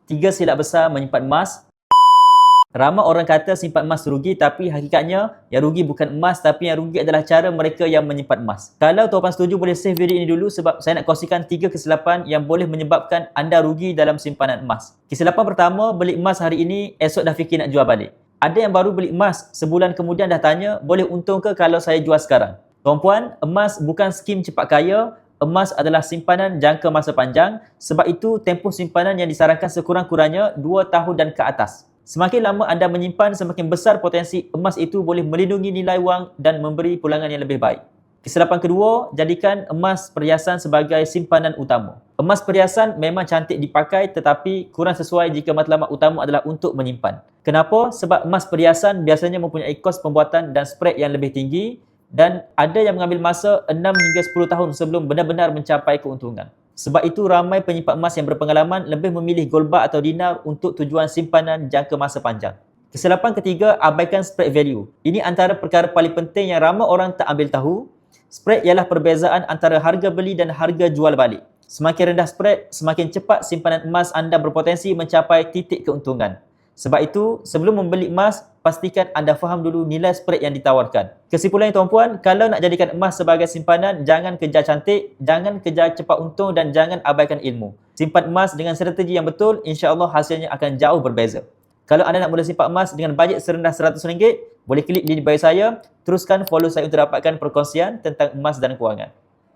Tiga silap besar menyimpan emas. Ramai orang kata simpan emas rugi, tapi hakikatnya yang rugi bukan emas, tapi yang rugi adalah cara mereka yang menyimpan emas. Kalau tuan-tuan setuju, boleh save video ini dulu sebab saya nak kongsikan 3 kesilapan yang boleh menyebabkan anda rugi dalam simpanan emas. Kesilapan pertama, beli emas hari ini, esok dah fikir nak jual balik. Ada yang baru beli emas, sebulan kemudian dah tanya, boleh untung ke kalau saya jual sekarang? Tuan-puan, emas bukan skim cepat kaya. Emas adalah simpanan jangka masa panjang, sebab itu tempoh simpanan yang disarankan sekurang-kurangnya 2 tahun dan ke atas. Semakin lama anda menyimpan, semakin besar potensi emas itu boleh melindungi nilai wang dan memberi pulangan yang lebih baik. Kesilapan kedua, jadikan emas perhiasan sebagai simpanan utama. Emas perhiasan memang cantik dipakai, tetapi kurang sesuai jika matlamat utama adalah untuk menyimpan. Kenapa? Sebab emas perhiasan biasanya mempunyai kos pembuatan dan spread yang lebih tinggi, dan ada yang mengambil masa 6 hingga 10 tahun sebelum benar-benar mencapai keuntungan. Sebab itu ramai penyimpan emas yang berpengalaman lebih memilih gold bar atau dinar untuk tujuan simpanan jangka masa panjang. Kesilapan ketiga, abaikan spread value. Ini antara perkara paling penting yang ramai orang tak ambil tahu. Spread ialah perbezaan antara harga beli dan harga jual balik. Semakin rendah spread, semakin cepat simpanan emas anda berpotensi mencapai titik keuntungan. Sebab itu, sebelum membeli emas, pastikan anda faham dulu nilai spread yang ditawarkan. Kesimpulannya tuan-puan, kalau nak jadikan emas sebagai simpanan, jangan kejar cantik, jangan kejar cepat untung dan jangan abaikan ilmu. Simpan emas dengan strategi yang betul, insya-Allah hasilnya akan jauh berbeza. Kalau anda nak mula simpan emas dengan bajet serendah RM100, boleh klik link bio saya, teruskan follow saya untuk dapatkan perkongsian tentang emas dan kewangan.